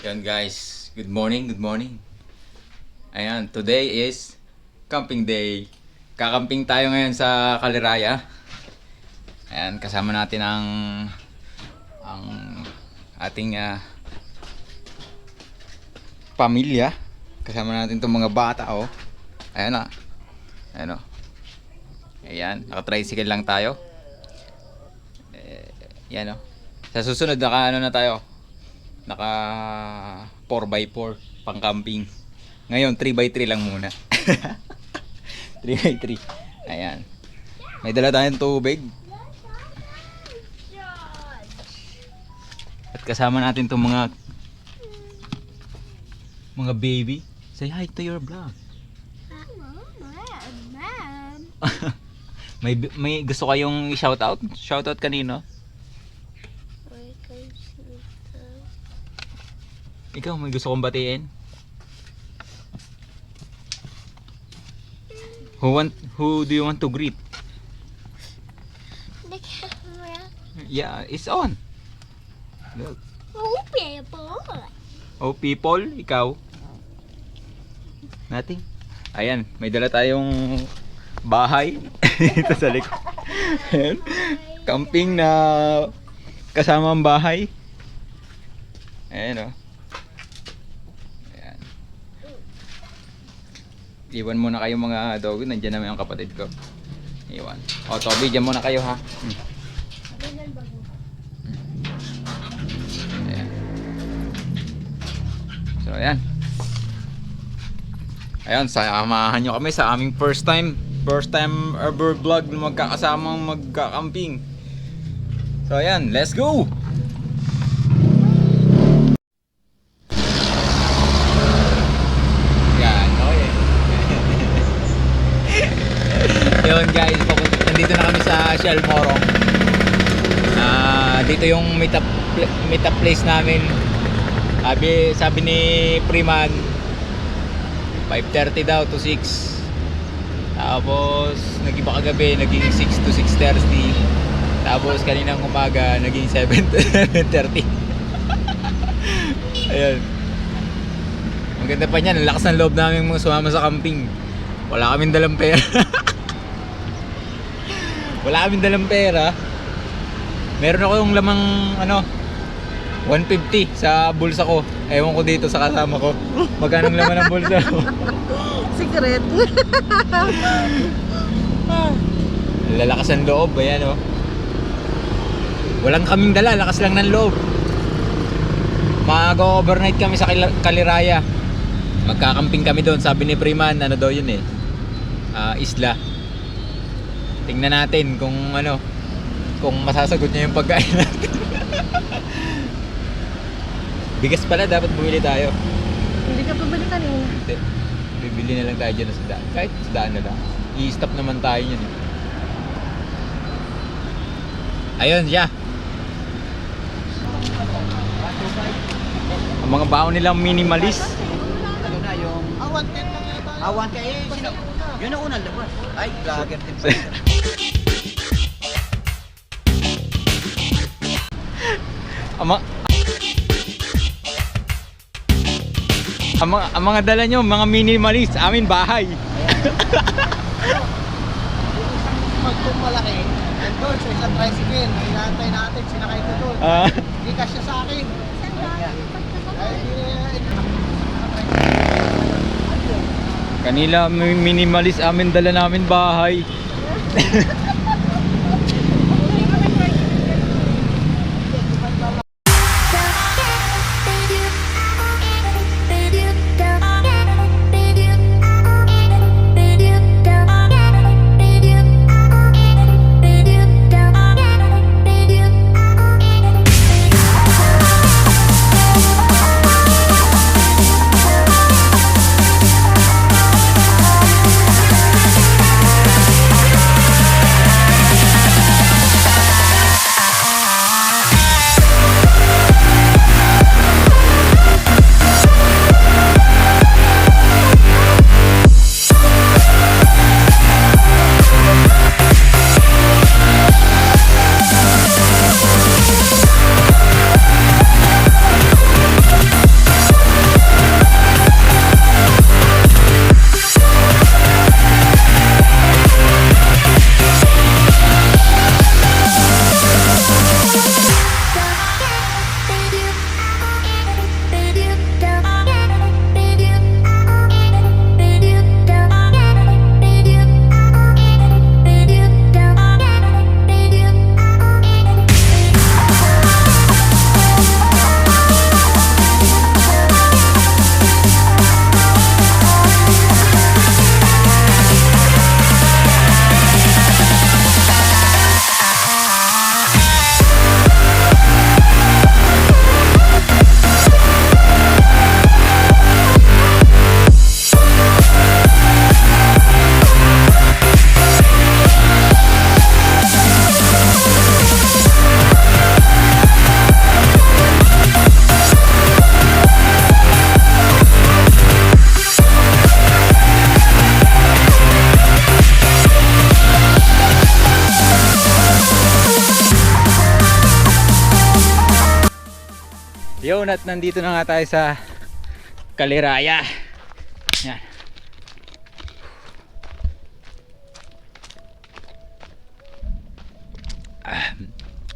Yan guys, good morning, good morning. Ayan, today is camping day. Kakamping tayo ngayon sa Kaliraya. Ayan, kasama natin ang ating pamilya. Kasama natin itong mga bata, oh. Ayan na. Ayan, oh. Ayan, naka-tricycle lang tayo. Yan, oh. Sa susunod, naka 4x4 pang camping. Ngayon 3x3 lang muna. 3x3. Ayan. May dala tayong tubig. At kasama natin itong mga baby. Say hi to your vlog. may gusto kayong i-shoutout? Shoutout kanino? Ikaw, may gusto kong batiin? Who do you want to greet? The camera. Yeah, it's on. Look. Oh, people. Oh, people, ikaw? Nothing. Ayan, may dala tayong bahay dito sa likod. Ayan. Camping na kasama ang bahay. Ayan, oh. Iwan muna kayo mga dog. Nandiyan naman ang kapatid ko. Iwan. O, Toby, dyan muna kayo ha. Ayan. So, ayan. Ayan, samahan nyo kami sa aming first time ever vlog na magkakasamang magkakamping. So, ayan. Let's go! Yun guys, nandito na kami sa Shell Morong. Dito yung meet up place namin. Sabi ni Freeman 5:30 daw to 6. Tapos nag-iba kagabi, naging 6 to 6:30. Tapos kaninang umaga naging 7 to 7:30. Ayun. Maganda pa niyan, ang lakas ng loob namin mga sumama sa camping. Wala kaming dalang pera. Wala kaming dalang pera. Meron ako yung lamang 150 sa bulsa ko. Ewan ko dito sa kasama ko. Magkano ang laman ng bulsa ko? Secret. Lalakas ng loob, ayan oh. Walang kaming dala, lakas lang ng loob. Mag-overnight kami sa Kaliraya. Magkakamping kami doon. Sabi ni Freeman, ano daw yun eh, isla. Tingnan natin kung kung masasagot niya yung pagkain natin. Bigas pala, dapat bumili tayo. Hindi ka pabili kanina. Hindi. Bibili na lang tayo dyan sa daan. Kahit sa daan na lang. I-stop naman tayo yun. Ayun siya. Ang mga baon nilang minimalist. Ano na yung Awan, 10 lang yata. awan ka eh. Yun ang unang labas. Ay, vlogger din pa. Ang mga dala nyo, mga minimalist, amin bahay. Magkong malaki. Nandun sa isang tricycle. Hinahantay natin, sinakay ko doon. Hindi kasya sa akin. Kanila minimalist, amin dala namin bahay. Yun, at nandito na nga tayo sa Kaliraya. Yan.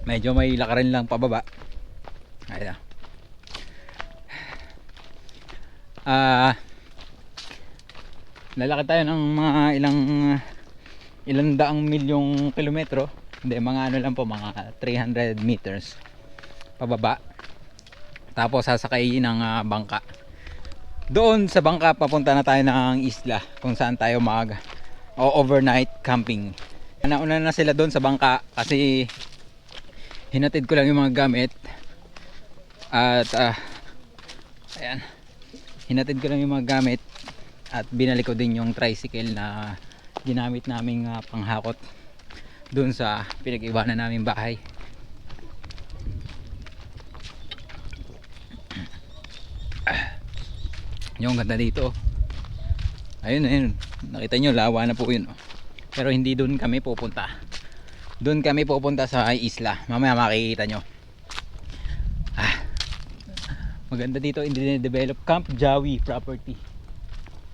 Medyo may lakarin lang pababa. Ayan. Lalakad tayo ng mga ilang daang milyong kilometro. Hindi, mga ano lang po, mga 300 meters pababa. Tapos sasakay ng bangka. Doon sa bangka papunta na tayo ng isla kung saan tayo overnight camping. Nauna na sila doon sa bangka kasi hinatid ko lang yung mga gamit. At ayan, hinatid ko lang yung mga gamit at binalik ko din yung tricycle na ginamit naming panghakot doon sa pinag-iwanan naming bahay. Yung ganda dito. Ayun, ayun. Nakita nyo, lawa na po yun. Pero hindi doon kami pupunta. Doon kami pupunta sa isla. Mamaya makikita nyo. Maganda dito, hindi develop Camp Jawi property.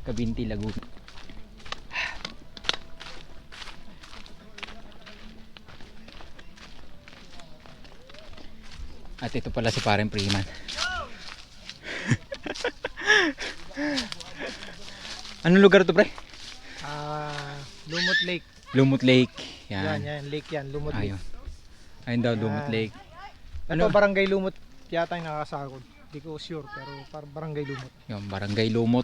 Cabinti, Laguna. At ito pala si Pareng Freeman. Anong lugar to, pre? Lumot Lake. Lumot Lake. Yan, Yan. lake yan, Lumot Lake. Ayun. Ayun daw, Lumot Yan. Lake. Ano? Barangay Lumot yata yung nakasakod. Hindi ko sure, pero Barangay Lumot. Yung Barangay Lumot.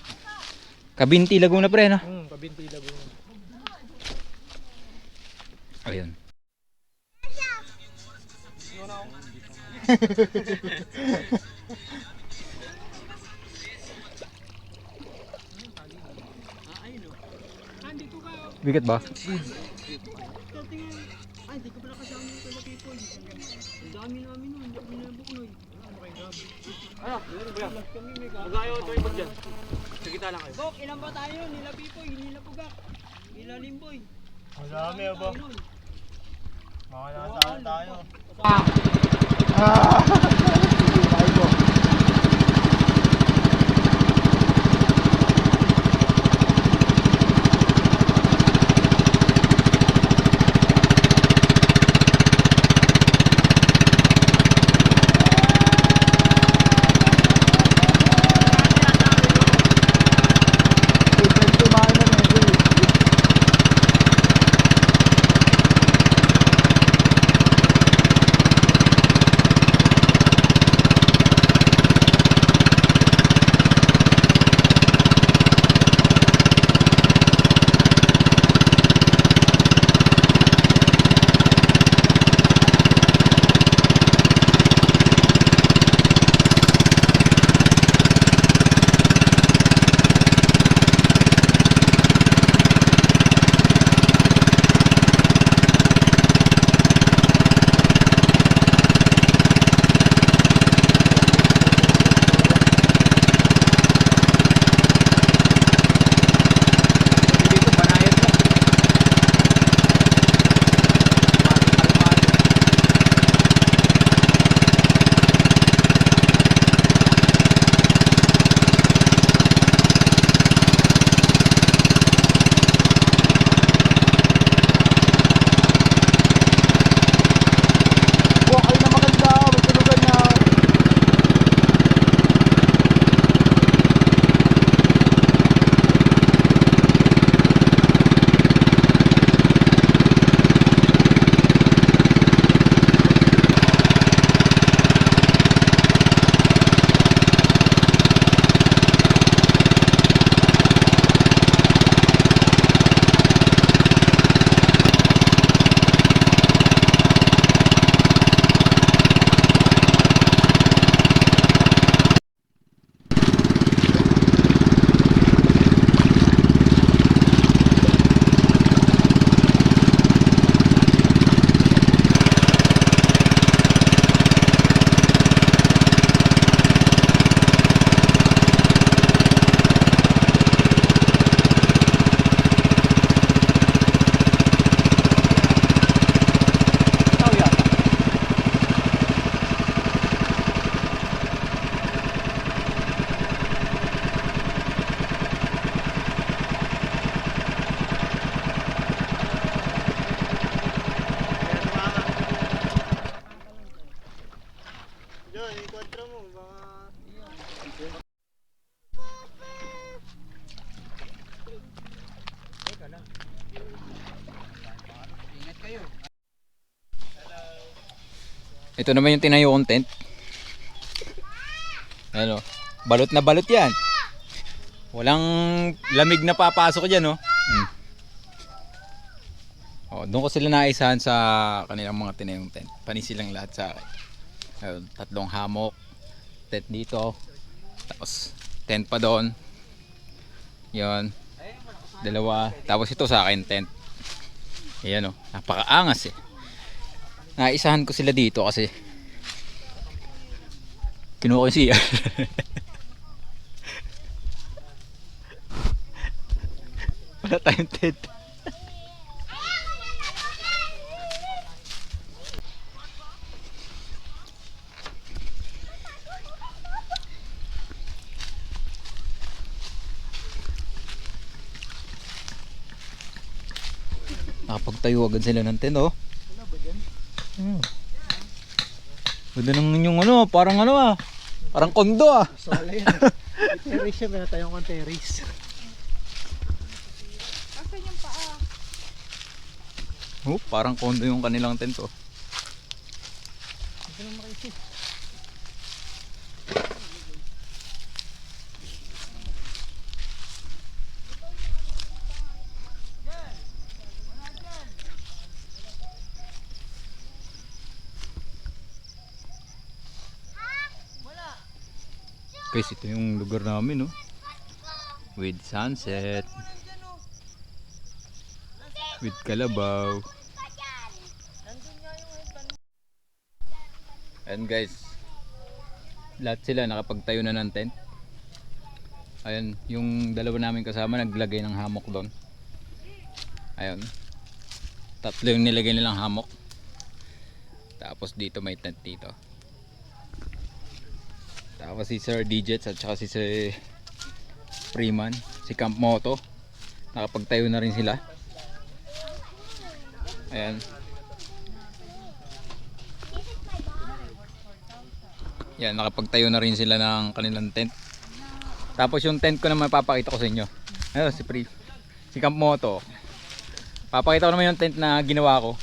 Cabinti, Laguna, pre, no? Cabinti, Laguna. Ayun. Bigat ba? Bok, ilan ba tayo? Nila Pipoy, nila Pugak, nila Limboy. Madami ba? Mga nasaan tayo. Ingat kayo. Ito naman yung tinayo kong tent. Ano, balot na balot yan. Walang lamig na papasok dyan, no? Oh, doon ko sila naisahan sa kanilang mga tinayong tent. Panis silang lahat sa akin. Ayun, 3 hammock, tent dito, tapos tent pa doon. Yon, 2, tapos ito sa akin tent. Ayan, oh, napakaangas eh. Naisahan ko sila dito kasi kinuha ko siya. Wala tayong tent. Nakapagtayo agad sila ng tent, oh. Ganda naman yung ano, parang ano ah. Parang kondo ah. Solid. Terrace siya, meron tayong kang terrace. Oh, parang kondo yung kanilang tent, oh. Ito lang makisi. Guys, ito yung lugar namin, oh. With sunset. With kalabaw. And guys, lahat sila nakapagtayo na ng tent. Ayun, yung dalawa namin kasama naglagay ng hammock doon. Ayun. 3 yung nilagay nilang hammock. Tapos dito may tent dito. Tapos si Sir Digits at saka si Sir Freeman, si Camp Moto, nakapagtayo na rin sila. Ayan. Yan, nakapagtayo na rin sila ng kanilang tent. Tapos yung tent ko naman papakita ko sa inyo. Ayun, si Camp Moto. Papakita ko naman yung tent na ginawa ko.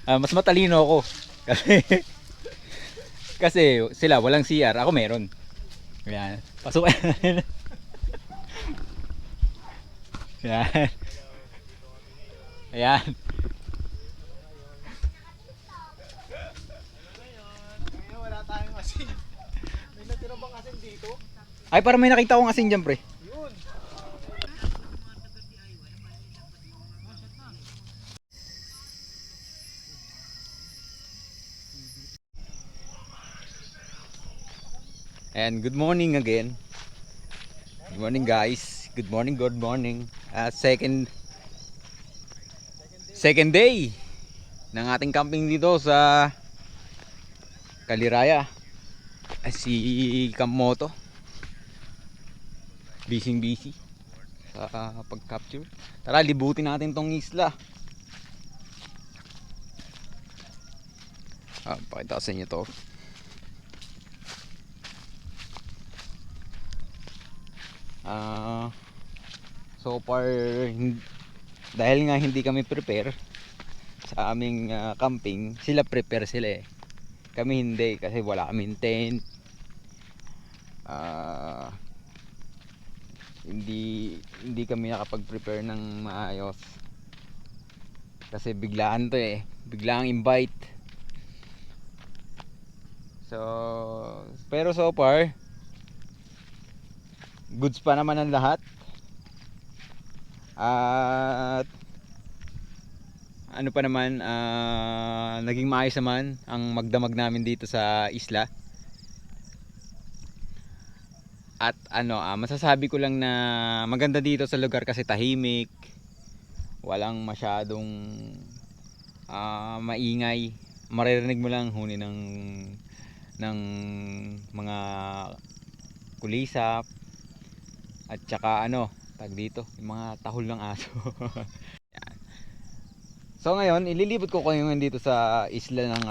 Mas matalino ako. Kasi sila walang CR, ako meron. Ayan, pasok. Ayan. Ayan. Ngayon wala tayong asin. May natira bang asin dito? Ay, parang may nakita akong asin dyan, pre. Yun. And good morning again. Good morning guys. Good morning, good morning. Second day ng ating camping dito sa Kaliraya. Si Camp Moto. Busy sa pag-capture. Tara, libutin natin tong isla. Pakita ko sa inyo to. So far dahil nga hindi kami prepare sa aming camping, sila prepare sila eh. Kami hindi kasi wala kaming tent. Hindi kami nakapag-prepare ng maayos. Kasi biglaan to eh. Biglaang invite. Pero so far goods pa naman ang lahat. At ano pa naman, naging maayos naman ang magdamag namin dito sa isla. At masasabi ko lang na maganda dito sa lugar kasi tahimik. Walang masyadong maingay. Maririnig mo lang huni ng mga kulisap. At saka tag dito, yung mga tahol ng aso. So ngayon, ililibot ko kayo ngayon dito sa isla ng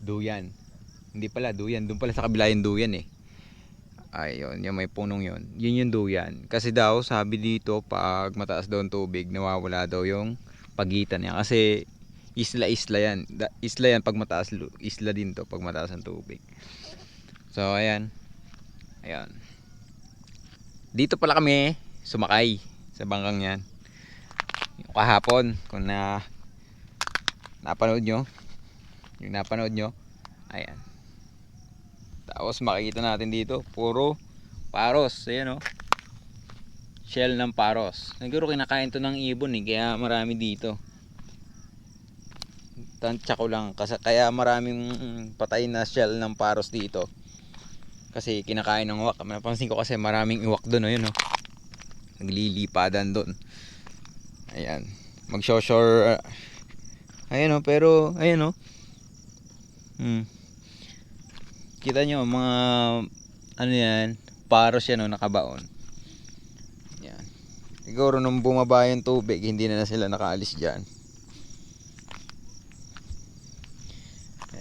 duyan. Hindi pala duyan, doon pala sa kabila yung duyan eh. Ayun, yung may punong yun. Yun yung duyan. Kasi daw, sabi dito, pag mataas daw ang tubig, nawawala daw yung pagitan niya. Kasi isla-isla yan. Isla yan pag mataas, isla din to pag mataas ang tubig. So, ayan. Ayan. Dito pala kami sumakay sa bangkang yan. Yung kahapon, kung napanood nyo, yung napanood nyo, ayan. Tapos makikita natin dito, puro paros. Ayan o. Shell ng paros. Siguro kinakain to ng ibon eh, kaya marami dito. Tansya ko lang, kasi kaya maraming patay na shell ng paros dito. Kasi kinakain ng uwak. Napansin ko kasi maraming uwak doon. Ayun o. Naglilipadan doon. Ayan. Mag-shore. Ayan o, pero ayan o. Kita nyo mga ano yan, paros yan o, nakabaon. Yan. Siguro nung bumaba yung tubig, hindi na sila nakaalis dyan.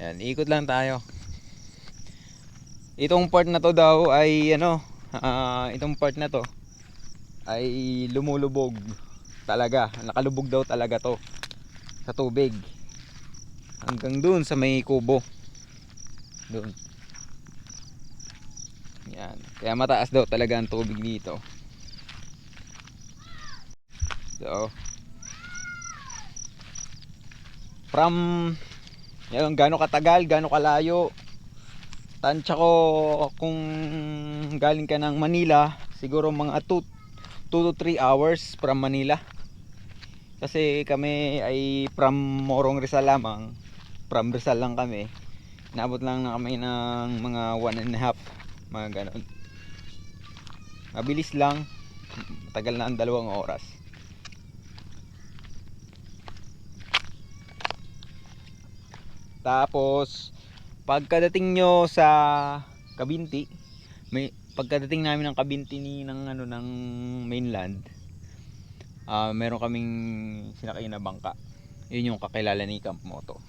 Ayan, ikot lang tayo. Itong part na to daw ay ano, itong part na to ay lumulubog talaga. Nakalubog daw talaga to sa tubig. Hanggang dun sa may kubo. Doon. Yan. Kaya mataas daw talaga ang tubig dito. So, from yan, gaano katagal, gaano kalayo. Tansya ko kung galing ka ng Manila, siguro mga 2 to 3 hours from Manila. Kasi kami ay from Morong Rizal lamang. From Rizal lang kami. Naabot lang na kami ng mga 1.5, mga ganon. Mabilis lang. Tagal na ang 2 oras. Tapos pagkadating nyo sa Kabinti, pagkadating namin ng Kabinti ng ano ng mainland, meron kaming sinakay na bangka. Yun yung kakilala ni Camp Moto.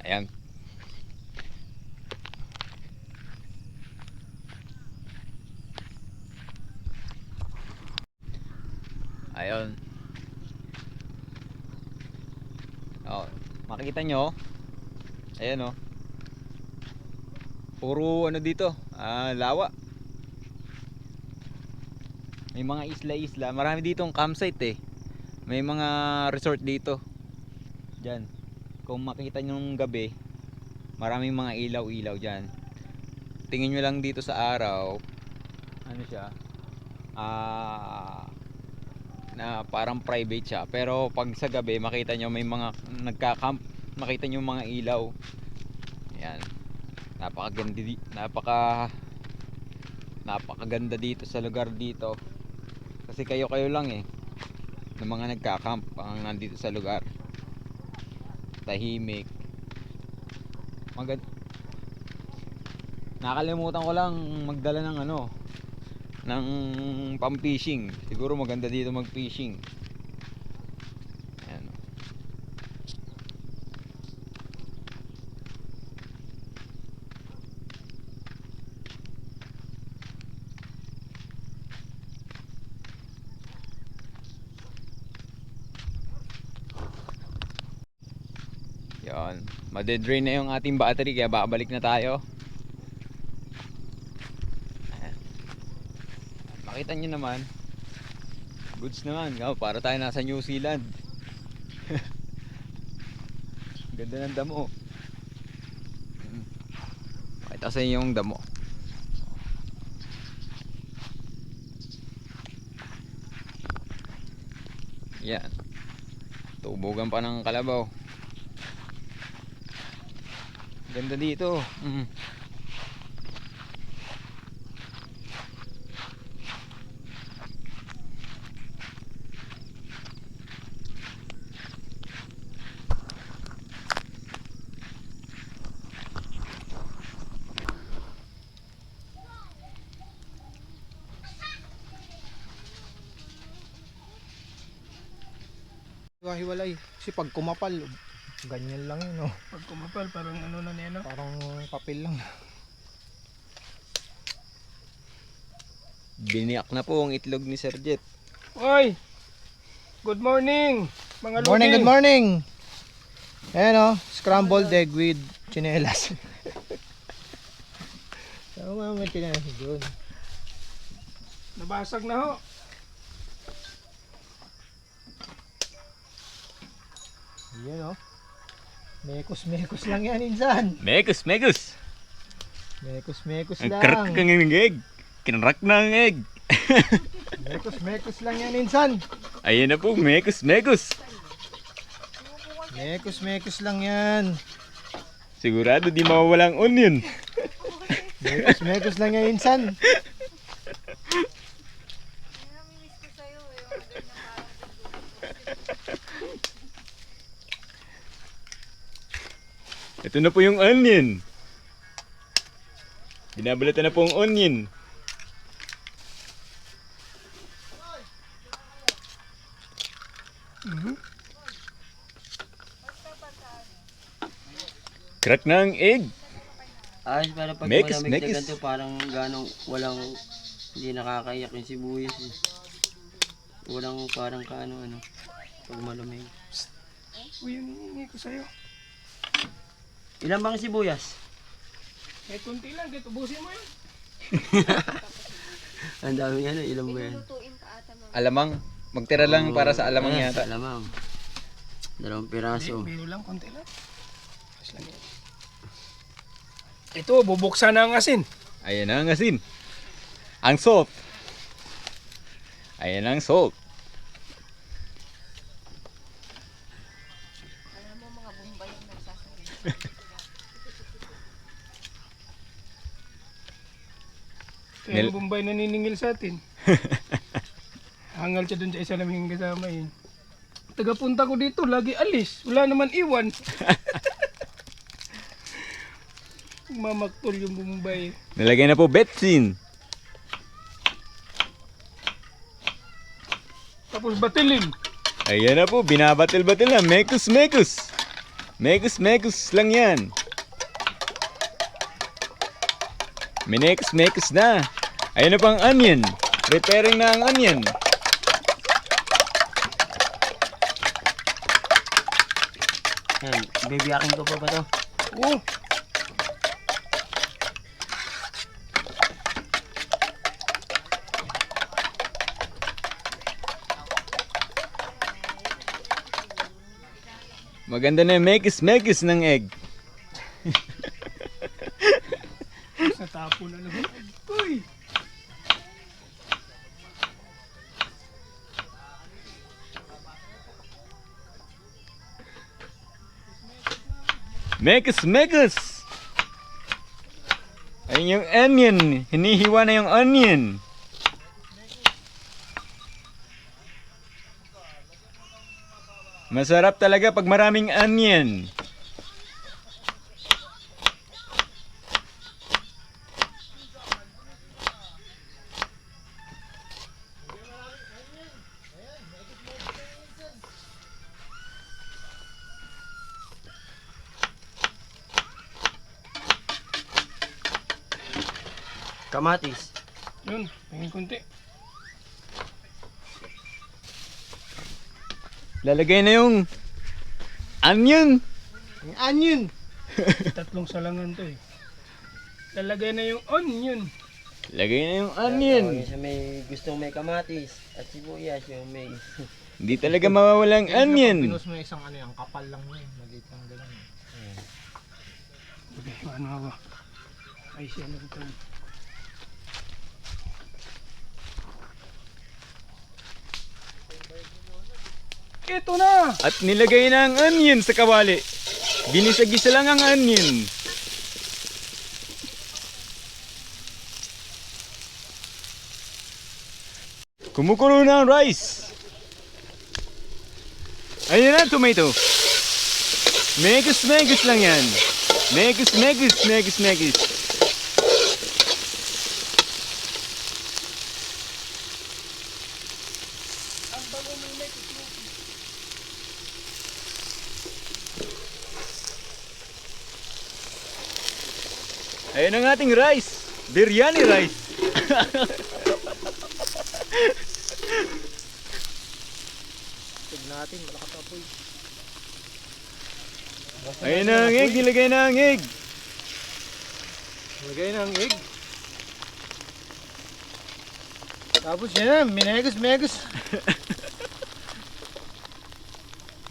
Ayan. Ayun. Oh, makikita nyo. Ayan oh. Puro ano dito, lawa. May mga isla-isla. Marami ditong campsite eh. May mga resort dito. Diyan. Kung makita nyo ng gabi, maraming mga ilaw-ilaw dyan. Tingin nyo lang dito sa araw, ano siya, na parang private siya. Pero pag sa gabi, makita nyo may mga nagka-camp, makita nyo mga ilaw. Ayan. Napakaganda dito sa lugar dito. Kasi kayo lang eh, ng mga nagka-camp ang nandito sa lugar. Tahimik. Nakalimutan ko lang magdala ng ano, ng pang-fishing. Siguro maganda dito mag-fishing. Ayan. Yan. Madedrain na yung ating battery kaya babalik na tayo. Ayan. Makita nyo naman, goods naman. Para tayo nasa New Zealand. Ganda ng damo. Makita sa inyo yung damo. Yan. Tubugan pa ng kalabaw. Ganda dito. Hiwa-hiwalay. Kasi pag kumapal, ganyan lang yun, oh. Pag kumapal, parang ano na niya, no? Parang papel lang. Biniyak na po ang itlog ni Sir Jet. Oy! Good morning, mga Good morning, lodi. good morning! Ayan, oh. Scrambled egg with chinelas. Tama, may chinelas doon. Nabasag na ho. Ayan, oh. Mekos lang yan, insan. Mekus, mekus! Mekos Ang lang. crack ng egg. Kinrak na ang egg. Mekos lang yan, insan. Ayan na po, mekus, mekus. Mekos lang yan. Sigurado di mawawala ang onion. Mekos lang yan, insan. Ito na po yung onion. Binabalatan na po ang onion. Crack na ang egg. Ayos para pag Mekis, malamig mekis. na ganito parang ganong walang hindi nakakaiyak yung sibuyas eh. Walang parang kaano ano pag malamig. Uy, yung hiningi ko sa'yo. Ilan bang sibuyas? Eh, kunti lang, kaya tubusin mo yun. Ang dami ano, ilan ba yan? Alamang. Magtira lang para sa alamang Ayan, yata. sa alamang. 2 piraso. Biro lang, konti lang. Tapos lang yan. Ito, bubuksan na ang asin. Ayan ang asin. Ang salt. Ayan ang salt. Kaya Nil- yung Bombay naniningil sa atin. Hangal siya dun sa isa naming kasama yun. Tagapunta ko dito, lagi alis. Wala naman iwan. Mamaktol yung Bombay. Nilagay na po betsin. Tapos batilin. Ayan na po, binabatil-batil na. Mekus, mekus. Mekus, mekus lang yan. Minekus, mekus na. Ayan na po ang onion. Preparing na ang onion. Yan, bibiyakin ko pa ba to? Oh, Maganda na yung mekus, mekus ng egg. sa tapo na naman. Uy! Mekus, mekus. Ayun yung onion. Hinihiwa na yung onion. Masarap talaga pag maraming onion. Kamatis. Yun, tingin kunti. Lalagay na yung onion. Ang onion. Tatlong salangan to eh. Lalagay na yung onion. Lagay na yung onion. Yung isa may gustong may kamatis at sibuyas yung may Hindi talaga mawawala ang onion. Pinos mo isang ano yung kapal lang yun. Maliit lang gano'n. Okay, ano ako? Ay, siya na ito. Ito na! At nilagay na ang onion sa kawali. Ginisa-gisa lang ang onion. Kumukulo na ang rice. Ayun na ang tomato. Megus lang yan. Megus. Ayun ang ating rice. Biryani rice. Tignan natin, malakas apoy. Ayun ang egg. Ilagay na ang egg. Lagay ng egg. Tapos yan, minegos.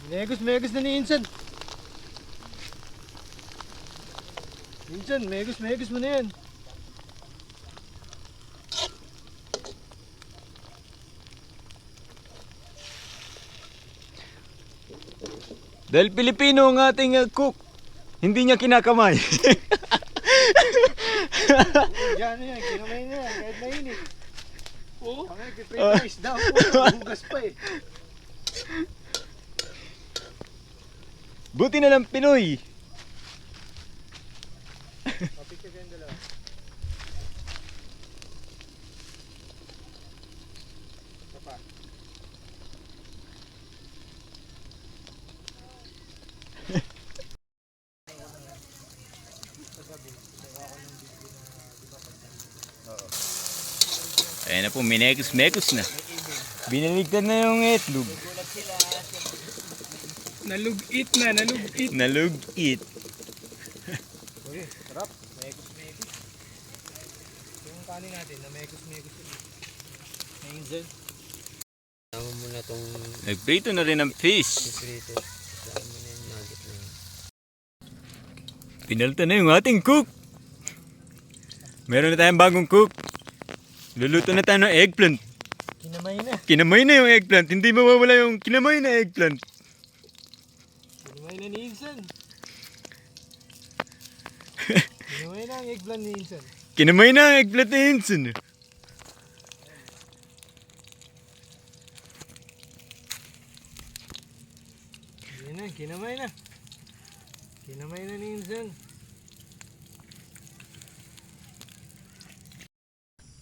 Minegos na ni Insan. Insan, megos mo na yan. Dahil Pilipino ang ating cook, hindi niya kinakamay. Yan, kinamay na yan, kahit mainit. Oo. Kami nagpiprito ng isda, hugas pa eh. Buti na lang Pinoy. Papicture kayong dalawa. Papa. Ayan na po, minekos na. Binaligtad na yung itlog. Nalugit na, nalugit. Nalugit. Uy, sarap. Megos. Yung kanin natin, na megos. Angel. Tama mo na tong Nagprito na rin ng fish. prito. Tama mo na yung nugget na yun. Pinalta na yung ating cook. Meron na tayong bagong cook. Luluto na tayo ng eggplant. Kinamay na. Kinamay na yung eggplant. Hindi mawawala yung kinamay na eggplant. Kinamay na ni Insan. Kinamay na ang eggplant ni Insan. Kinamay na ang eggplant na Insan. Yan na, kinamay na. Kinamay na ni Insan.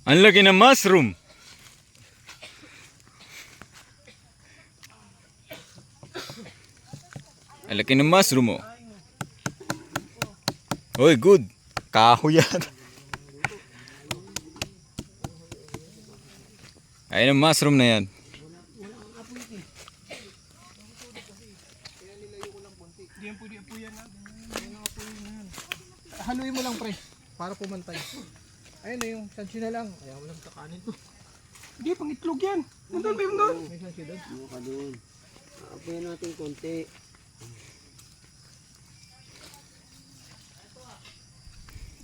Ang laki ng mushroom. Ang laki ng mushroom oh. Oy, good. Kahoy yan. Ayun ang mushroom na yan. Hindi yan pwede apuyan natin. Haluin mo lang pre, para pumantay. Ayun na yung sansi na lang. Ayaw mo lang kakanin to. Hindi, pang itlog yan. Nandun, may doon. May sansi doon. Ano ka doon? Aapayan natin konti.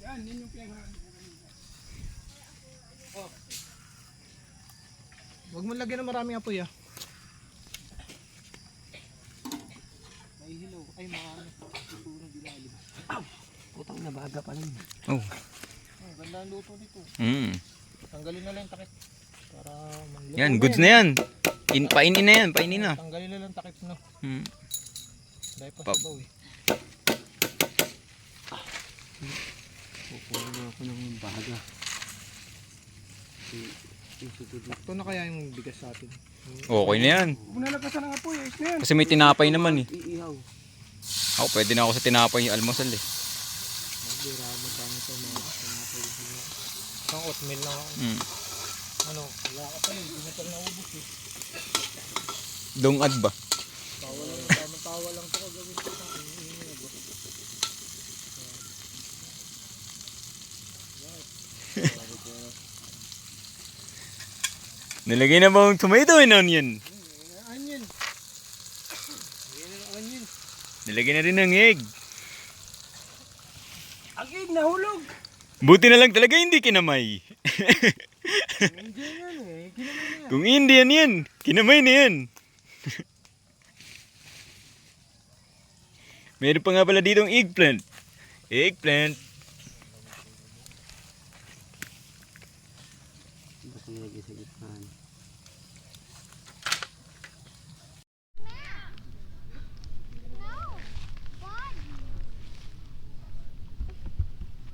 Yan, yun yung pinag- Huwag mo lagyan ng maraming apoy ah. May hilaw. Ay, mga susunod ilalim. Putang nabaga pa rin. Oh. Ang ganda ang luto nito. Tanggalin na lang yung takip. Para manluto. Yan, goods na yan. Painin na yan, painin na. Tanggalin na lang takip no. Mm. Dahil pa Pap. sabaw eh. Kukuha na ako ng baga. Sakto na kaya yung bigas sa atin. Okay na yan. Huwag mo nalagasan ng apoy, ayos na yan. Kasi may tinapay naman eh. Iihaw. Ako, pwede na ako sa tinapay yung almusal eh. Magbirama kami sa mga sinapay. Pang oatmeal lang ako. Mm. Ano, wala ka pa eh. Hindi na pala naubos eh. Dungad ba? Tawa lang to kagawin ko. Nilagay na ba ang tomato and onion? Onion. Ayan ang onion. Nilagay na rin ng egg. Ang egg nahulog. Buti na lang talaga hindi kinamay. Hindi yan eh. Kinamay na yan. Kung Indian yan, kinamay na yan. Meron pa nga pala ditong eggplant. Eggplant. Basta nilagay sa gitna.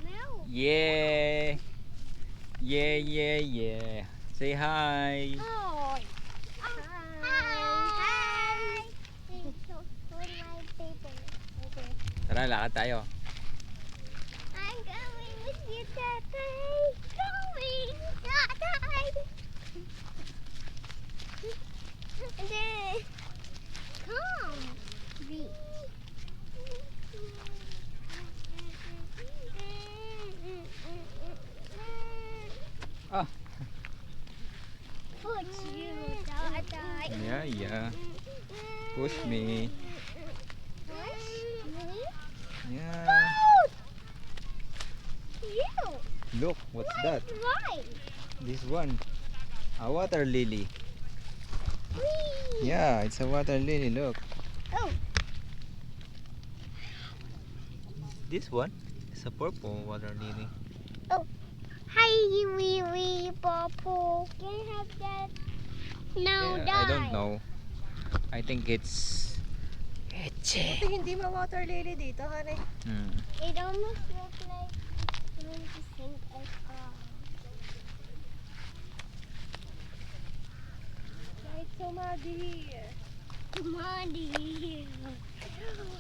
No. Yeah. Yeah. Say hi. Hi. Hi. So, for my paper. Okay. Tara, lakad tayo. I'm going with Tatay, going, tatay. And then, come, be. Ah. Push you, tatay. Yeah. Push me. Push me. Yeah. You. Look, what's that? Right. This one. A water lily. Whee. Yeah, it's a water lily. Look. Oh. This one is a purple water lily. Hi, wee wee, Popo. Can I have that? No, Yeah, die. I don't know. I think it's Buti hindi ma-water lily dito, honey. It almost looks like it's going to sink us all. It's so muddy here. Muddy.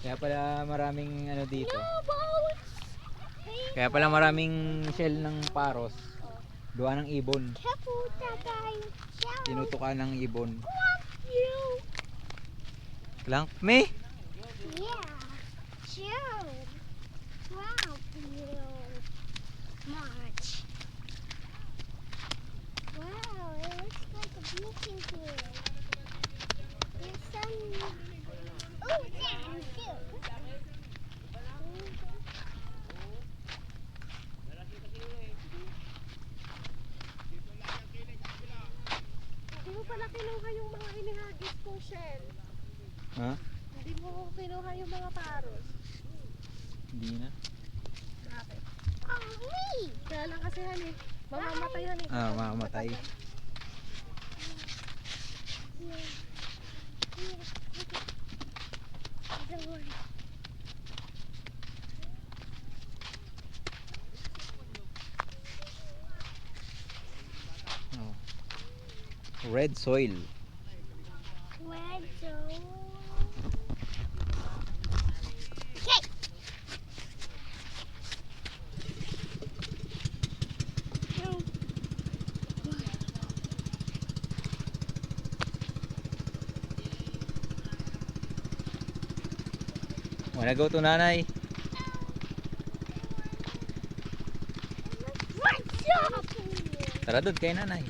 Kaya pala maraming ano dito. No boats. Kaya pala maraming shell ng paros. Duwa ng ibon. Careful, tatay. Shout. Tinutukan ng ibon. You. Clank me? Yeah. Shout. Wow, you. Much. Wow, it looks like a beach in here. There's some. Oh, damn, cute. Hindi mo pala kinuha yung mga inihagis kong shell. Ha? Hindi mo kinuha yung mga paros. Hindi na. Bakit? Oh, me. Kaya lang kasi honey, mamamatay honey. Ah, mamamatay. Don't worry. Oh. Red soil. Red zone. Okay. Wanna go to nanay? What's up? Tara doon kay nanay.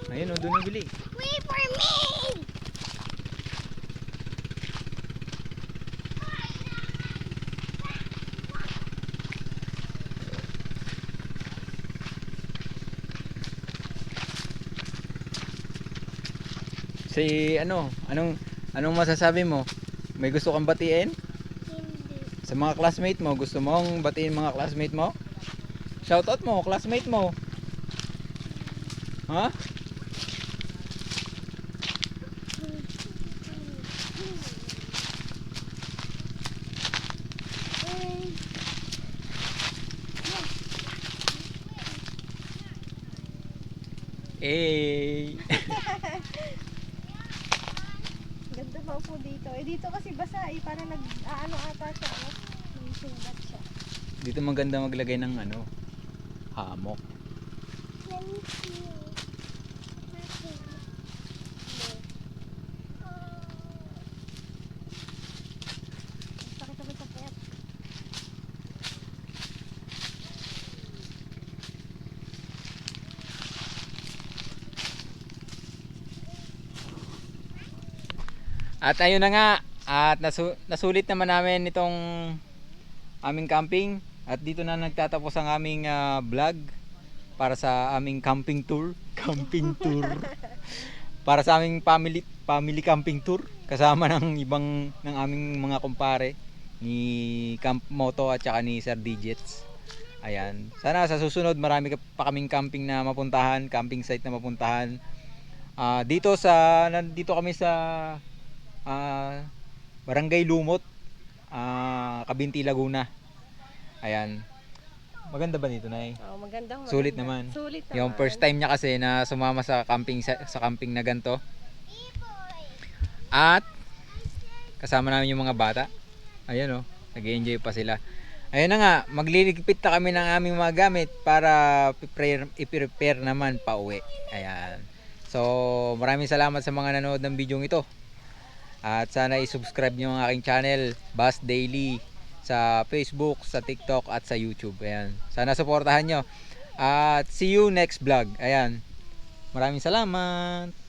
Ayun o, doon nabili. Wait for me. Si anong masasabi mo? May gusto kang batiin? Hindi. Sa mga classmate mo, gusto mong batiin mga classmate mo? Shoutout mo, classmate mo. Ha? Eh. Ganda pa po dito. Eh dito kasi basa eh, parang nag-aano ata siya. May sumbat siya. Dito maganda maglagay ng hammock. Let me see. Nothing. Sakit naman sa pet. At ayun na nga, at nasulit naman namin itong aming camping. At dito na nagtatapos ang aming vlog para sa aming camping tour. Camping tour. Para sa aming family camping tour. Kasama ng ng aming mga kumpare. Ni Camp Moto at saka ni Sir Digits. Ayan. Sana sa susunod marami pa kaming camping na mapuntahan. Camping site na mapuntahan. Nandito kami sa Barangay Lumot, Cabinti, Laguna. Ayan. Maganda ba dito, Nay? Oh, magandang Sulit naman. Sulit naman. Yung first time niya kasi na sumama sa camping na ganito. At kasama namin yung mga bata. Ayan oh, nag-enjoy pa sila. Ayun na nga, magliligpit na kami ng aming mga gamit para i-prepare naman pa uwi. Ayan. So, maraming salamat sa mga nanood ng video ito. At sana i-subscribe nyo ang aking channel, Bus Daily, sa Facebook, sa TikTok, at sa YouTube. Ayan. Sana suportahan nyo. At see you next vlog. Ayan. Maraming salamat.